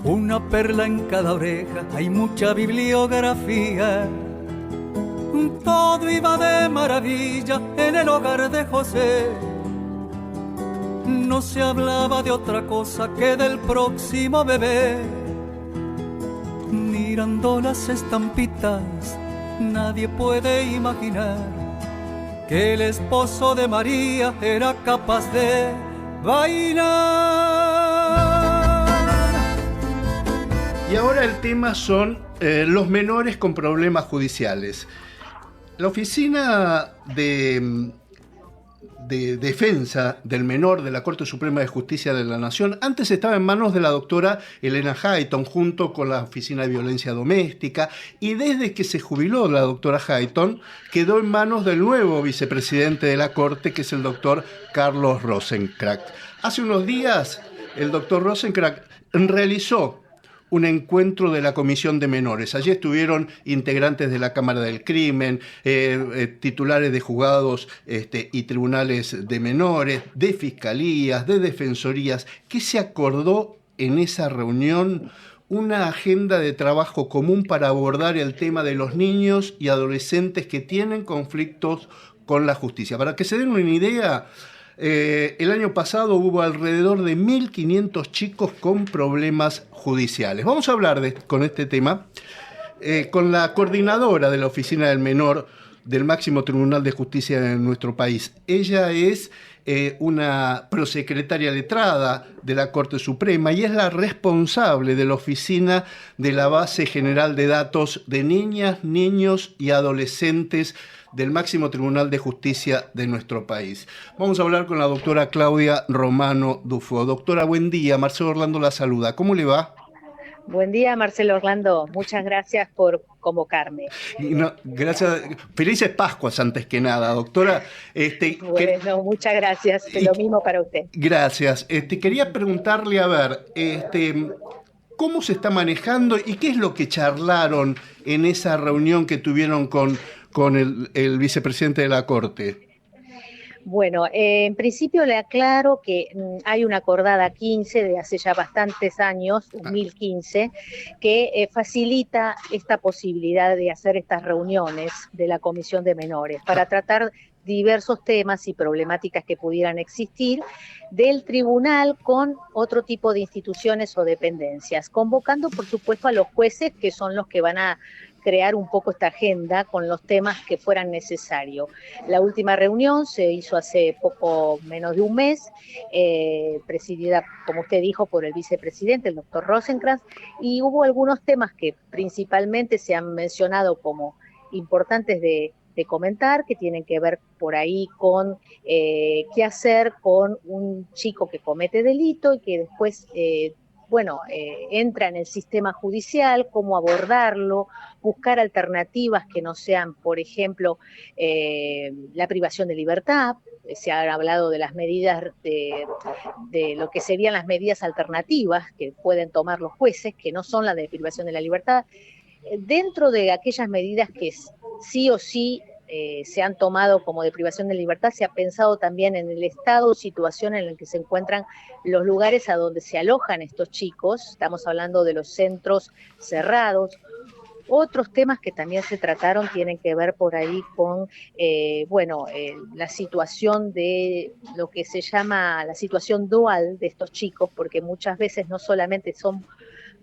Una perla en cada oreja, hay mucha bibliografía. Todo iba de maravilla en el hogar de José. No se hablaba de otra cosa que del próximo bebé. Mirando las estampitas, nadie puede imaginar que el esposo de María era capaz de bailar. Y ahora el tema son los menores con problemas judiciales. La oficina de defensa del menor de la Corte Suprema de Justicia de la Nación antes estaba en manos de la doctora Elena Hayton, junto con la Oficina de Violencia Doméstica, y desde que se jubiló la doctora Hayton, quedó en manos del nuevo vicepresidente de la Corte, que es el doctor Carlos Rosenkrantz. Hace unos días, el doctor Rosenkrantz realizó un encuentro de la Comisión de Menores. Allí estuvieron integrantes de la Cámara del Crimen, titulares de juzgados y tribunales de menores, de fiscalías, de defensorías. ¿Qué se acordó en esa reunión? Una agenda de trabajo común para abordar el tema de los niños y adolescentes que tienen conflictos con la justicia. Para que se den una idea, el año pasado hubo alrededor de 1.500 chicos con problemas judiciales. Vamos a hablar con este tema con la coordinadora de la Oficina del Menor del Máximo Tribunal de Justicia de nuestro país. Ella es una prosecretaria letrada de la Corte Suprema y es la responsable de la Oficina de la Base General de Datos de Niñas, Niños y Adolescentes del Máximo Tribunal de Justicia de nuestro país. Vamos a hablar con la doctora Claudia Romano Dufo. Doctora, buen día. Marcelo Orlando la saluda. ¿Cómo le va? Buen día, Marcelo Orlando. Muchas gracias por convocarme. No, gracias. Felices Pascuas antes que nada, doctora. Bueno, muchas gracias. Lo mismo para usted. Gracias. Quería preguntarle, a ver, ¿cómo se está manejando y qué es lo que charlaron en esa reunión que tuvieron con el vicepresidente de la Corte? Bueno, en principio le aclaro que hay una acordada 15 de hace ya bastantes años, 2015, que facilita esta posibilidad de hacer estas reuniones de la Comisión de Menores para tratar diversos temas y problemáticas que pudieran existir del tribunal con otro tipo de instituciones o dependencias, convocando por supuesto a los jueces, que son los que van a crear un poco esta agenda con los temas que fueran necesarios. La última reunión se hizo hace poco menos de un mes, presidida, como usted dijo, por el vicepresidente, el doctor Rosenkrantz, y hubo algunos temas que principalmente se han mencionado como importantes de comentar, que tienen que ver por ahí con qué hacer con un chico que comete delito y que después entra en el sistema judicial, cómo abordarlo, buscar alternativas que no sean, por ejemplo, la privación de libertad. Se ha hablado de las medidas, de lo que serían las medidas alternativas que pueden tomar los jueces, que no son las de privación de la libertad, dentro de aquellas medidas que sí o sí se han tomado como de privación de libertad. Se ha pensado también en el estado o situación en el que se encuentran los lugares a donde se alojan estos chicos. Estamos hablando de los centros cerrados. Otros temas que también se trataron tienen que ver por ahí con la situación de lo que se llama la situación dual de estos chicos, porque muchas veces no solamente son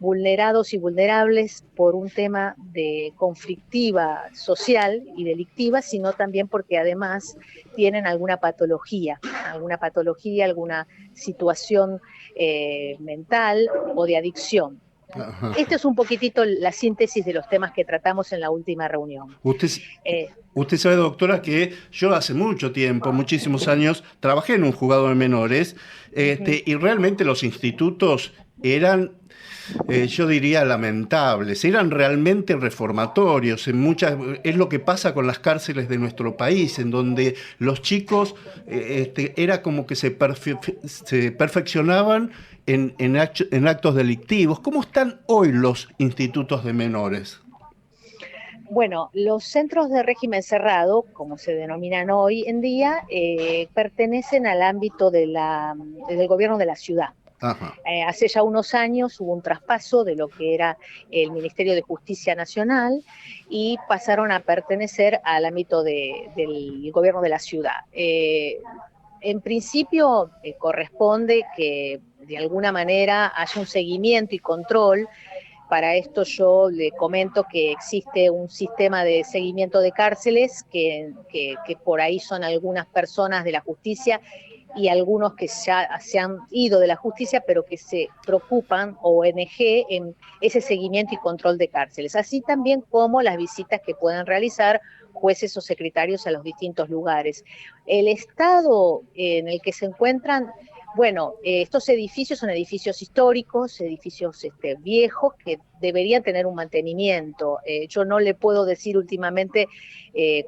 vulnerados y vulnerables por un tema de conflictiva social y delictiva, sino también porque además tienen alguna patología, alguna situación mental o de adicción. Ajá. Esto es un poquitito la síntesis de los temas que tratamos en la última reunión. Usted sabe, doctora, que yo hace mucho tiempo, muchísimos años, trabajé en un juzgado de menores, y realmente los institutos eran, yo diría, lamentables, eran realmente reformatorios. Es lo que pasa con las cárceles de nuestro país, en donde los chicos era como que se perfeccionaban en actos delictivos. ¿Cómo están hoy los institutos de menores? Bueno, los centros de régimen cerrado, como se denominan hoy en día, pertenecen al ámbito del gobierno de la ciudad. Hace ya unos años hubo un traspaso de lo que era el Ministerio de Justicia Nacional y pasaron a pertenecer al ámbito del gobierno de la ciudad. En principio corresponde que de alguna manera haya un seguimiento y control. Para esto yo le comento que existe un sistema de seguimiento de cárceles que por ahí son algunas personas de la justicia y algunos que ya se han ido de la justicia, pero que se preocupan, ONG, en ese seguimiento y control de cárceles. Así también como las visitas que puedan realizar jueces o secretarios a los distintos lugares. El estado en el que se encuentran, bueno, estos edificios son edificios históricos, edificios viejos que deberían tener un mantenimiento. Yo no le puedo decir últimamente,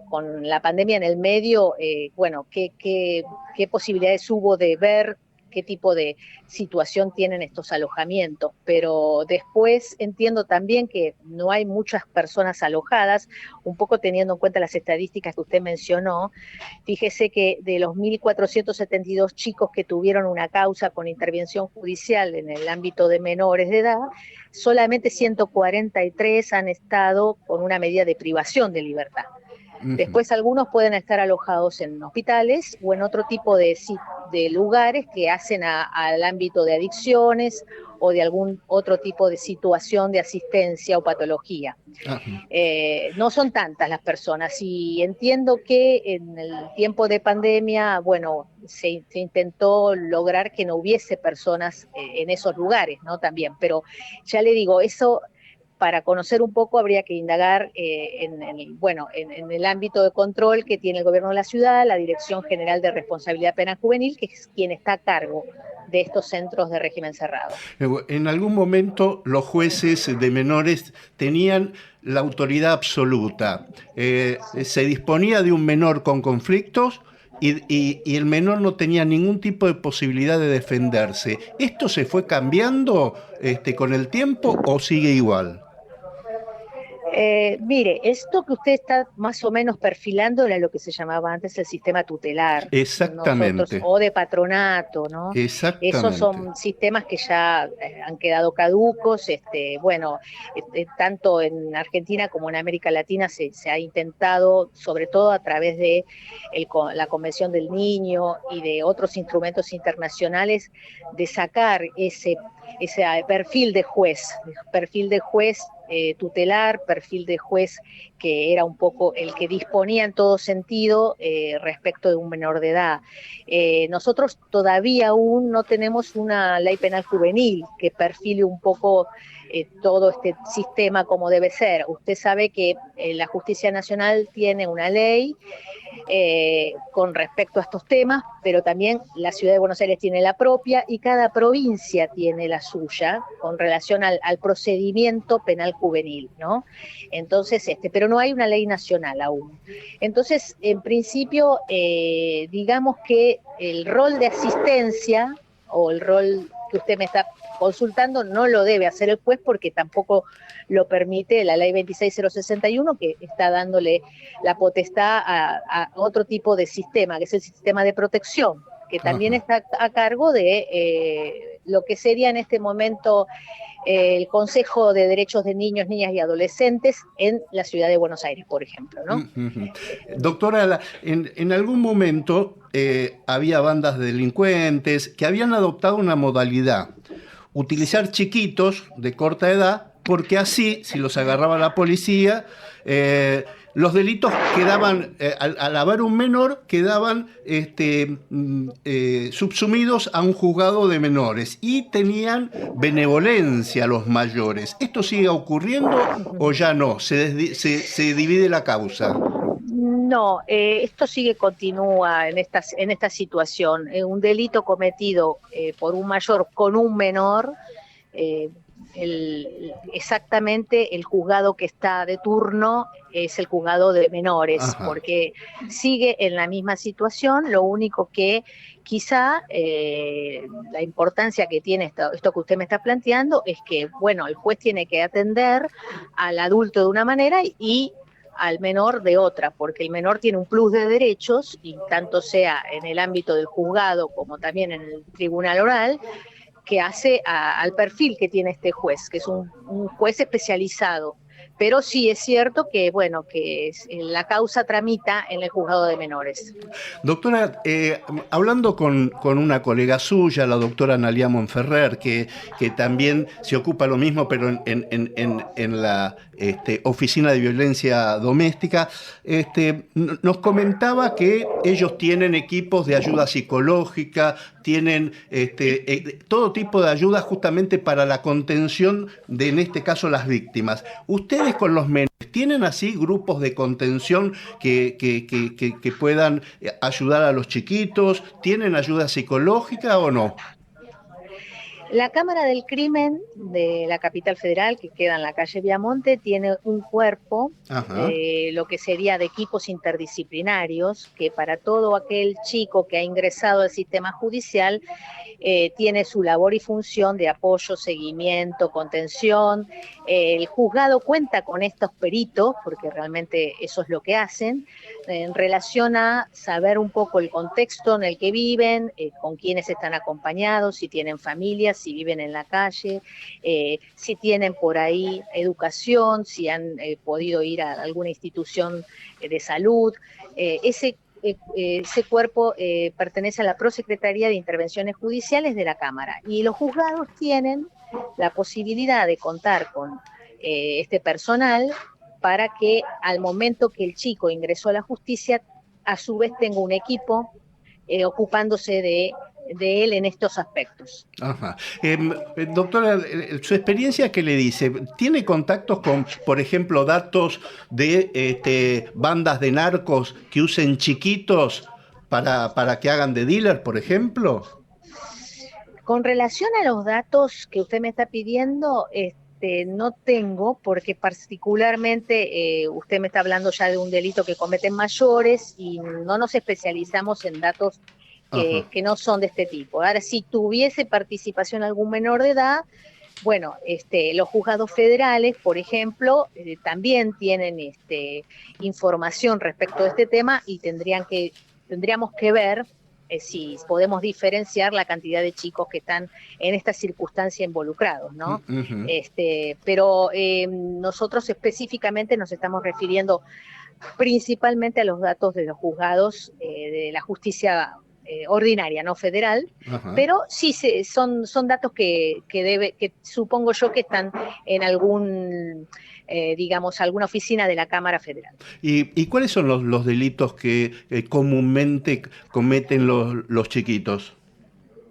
con la pandemia en el medio, bueno, qué posibilidades hubo de ver qué tipo de situación tienen estos alojamientos, pero después entiendo también que no hay muchas personas alojadas, un poco teniendo en cuenta las estadísticas que usted mencionó. Fíjese que de los 1.472 chicos que tuvieron una causa con intervención judicial en el ámbito de menores de edad, solamente 143 han estado con una medida de privación de libertad. Después algunos pueden estar alojados en hospitales o en otro tipo de lugares que hacen al ámbito de adicciones o de algún otro tipo de situación de asistencia o patología. No son tantas las personas y entiendo que en el tiempo de pandemia, bueno, se intentó lograr que no hubiese personas en esos lugares, ¿no? También, pero ya le digo, eso... Para conocer un poco habría que indagar en el ámbito de control que tiene el gobierno de la ciudad, la Dirección General de Responsabilidad Penal Juvenil, que es quien está a cargo de estos centros de régimen cerrado. En algún momento los jueces de menores tenían la autoridad absoluta. Se disponía de un menor con conflictos y el menor no tenía ningún tipo de posibilidad de defenderse. ¿Esto se fue cambiando con el tiempo o sigue igual? Mire, esto que usted está más o menos perfilando era lo que se llamaba antes el sistema tutelar. Exactamente. Nosotros, o de patronato, ¿no? Exactamente. Esos son sistemas que ya han quedado caducos. Tanto en Argentina como en América Latina se ha intentado, sobre todo a través de la Convención del Niño y de otros instrumentos internacionales, de sacar ese perfil de juez tutelar, perfil de juez que era un poco el que disponía en todo sentido respecto de un menor de edad. Nosotros todavía aún no tenemos una ley penal juvenil que perfile un poco todo este sistema como debe ser. Usted sabe que la Justicia Nacional tiene una ley con respecto a estos temas, pero también la Ciudad de Buenos Aires tiene la propia y cada provincia tiene la suya con relación al procedimiento penal juvenil, ¿no? Entonces, pero no hay una ley nacional aún. Entonces, en principio, digamos que el rol de asistencia o el rol que usted me está consultando no lo debe hacer el juez porque tampoco lo permite la ley 26061, que está dándole la potestad a otro tipo de sistema, que es el sistema de protección, que también está a cargo de lo que sería en este momento el Consejo de Derechos de Niños, Niñas y Adolescentes en la Ciudad de Buenos Aires, por ejemplo, ¿no? Doctora, en algún momento había bandas de delincuentes que habían adoptado una modalidad: utilizar chiquitos de corta edad, porque así, si los agarraba la policía, los delitos quedaban, al haber un menor, quedaban subsumidos a un juzgado de menores y tenían benevolencia los mayores. ¿Esto sigue ocurriendo o ya no? ¿Se divide la causa? No, esto continúa en esta situación. Un delito cometido por un mayor con un menor, exactamente el juzgado que está de turno es el juzgado de menores. Ajá. Porque sigue en la misma situación, lo único que quizá la importancia que tiene esto que usted me está planteando es que, bueno, el juez tiene que atender al adulto de una manera y al menor de otra, porque el menor tiene un plus de derechos, y tanto sea en el ámbito del juzgado como también en el tribunal oral, que hace al perfil que tiene este juez, que es un juez especializado. Pero sí es cierto que, bueno, que la causa tramita en el juzgado de menores. Doctora, hablando con una colega suya, la doctora Analia Monferrer, que también se ocupa lo mismo, pero en la Oficina de Violencia Doméstica, nos comentaba que ellos tienen equipos de ayuda psicológica, tienen todo tipo de ayuda justamente para la contención de, en este caso, las víctimas. ¿Ustedes con los menores tienen así grupos de contención que puedan ayudar a los chiquitos? ¿Tienen ayuda psicológica o no? La Cámara del Crimen de la Capital Federal, que queda en la calle Viamonte, tiene un cuerpo, lo que sería de equipos interdisciplinarios, que para todo aquel chico que ha ingresado al sistema judicial tiene su labor y función de apoyo, seguimiento, contención. El juzgado cuenta con estos peritos, porque realmente eso es lo que hacen, en relación a saber un poco el contexto en el que viven, con quiénes están acompañados, si tienen familias, si viven en la calle, si tienen por ahí educación, si han podido ir a alguna institución de salud. Ese cuerpo pertenece a la Prosecretaría de Intervenciones Judiciales de la Cámara, y los juzgados tienen la posibilidad de contar con este personal para que al momento que el chico ingresó a la justicia, a su vez tenga un equipo ocupándose de él en estos aspectos. Ajá. Doctora, su experiencia, ¿qué le dice? ¿Tiene contactos con, por ejemplo, datos de bandas de narcos que usen chiquitos para que hagan de dealer, por ejemplo? Con relación a los datos que usted me está pidiendo, no tengo, porque particularmente usted me está hablando ya de un delito que cometen mayores y no nos especializamos en datos que no son de este tipo. Ahora, si tuviese participación algún menor de edad, bueno, los juzgados federales, por ejemplo, también tienen información respecto de este tema, y tendríamos que ver si podemos diferenciar la cantidad de chicos que están en esta circunstancia involucrados, ¿no? Pero nosotros específicamente nos estamos refiriendo principalmente a los datos de los juzgados de la justicia ordinaria, no federal, pero sí son datos que supongo yo que están en alguna oficina de la Cámara Federal. ¿Y cuáles son los delitos que comúnmente cometen los chiquitos?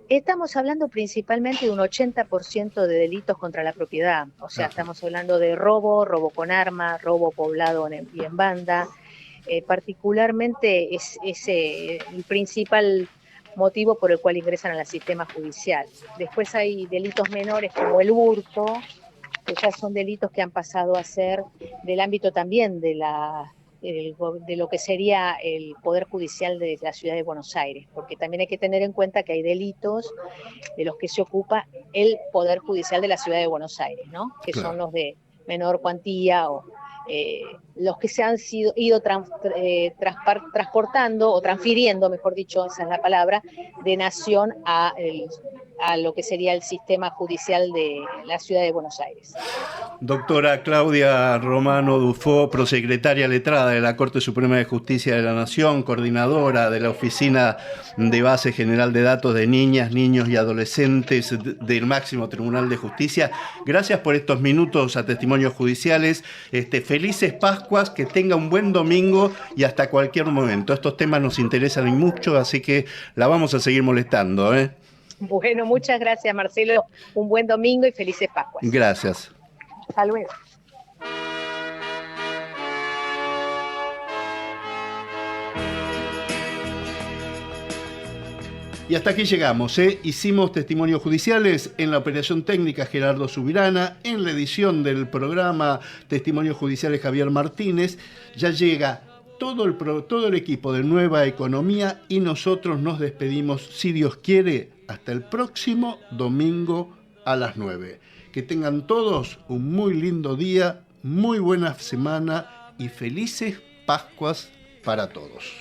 Estamos hablando principalmente de un 80% de delitos contra la propiedad, o sea, estamos hablando de robo con arma, robo poblado y en banda. Particularmente es el principal motivo por el cual ingresan al sistema judicial. Después hay delitos menores como el hurto, que ya son delitos que han pasado a ser del ámbito también de lo que sería el Poder Judicial de la Ciudad de Buenos Aires, porque también hay que tener en cuenta que hay delitos de los que se ocupa el Poder Judicial de la Ciudad de Buenos Aires, ¿no? Que son los de menor cuantía o los que se han ido transportando o transfiriendo, mejor dicho, esa es la palabra, de nación a lo que sería el sistema judicial de la Ciudad de Buenos Aires. Doctora Claudia Romano Dufó, prosecretaria letrada de la Corte Suprema de Justicia de la Nación, coordinadora de la Oficina de Base General de Datos de Niñas, Niños y Adolescentes del Máximo Tribunal de Justicia. Gracias por estos minutos a Testimonios Judiciales. Felices Pascuas, que tenga un buen domingo y hasta cualquier momento. Estos temas nos interesan mucho, así que la vamos a seguir molestando, ¿eh? Bueno, muchas gracias, Marcelo. Un buen domingo y felices Pascuas. Gracias. Hasta luego. Y hasta aquí llegamos, ¿eh? Hicimos Testimonios Judiciales en la operación técnica Gerardo Subirana, en la edición del programa Testimonios Judiciales Javier Martínez. Ya llega todo el equipo de Nueva Economía y nosotros nos despedimos, si Dios quiere, hasta el próximo domingo a las 9. Que tengan todos un muy lindo día, muy buena semana y felices Pascuas para todos.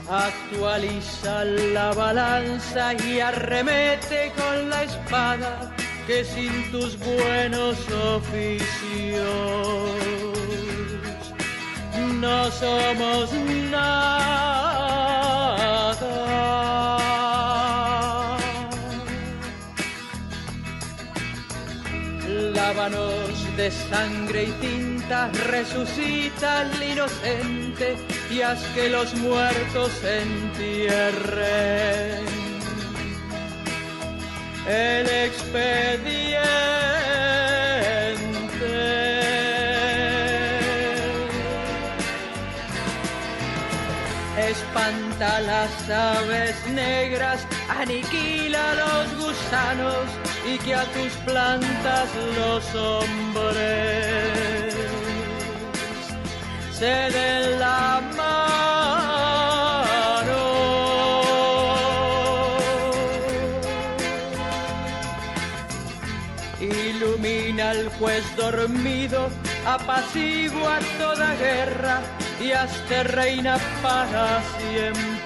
Actualiza la balanza y arremete con la espada, que sin tus buenos oficios no somos nada. Lávanos Dios de sangre y tinta, resucita al inocente y haz que los muertos entierren el expediente. Espanta las aves negras, aniquila los gusanos y que a tus plantas los hombres se den la mano. Ilumina al juez dormido, apacigua toda guerra y hazte reina para siempre.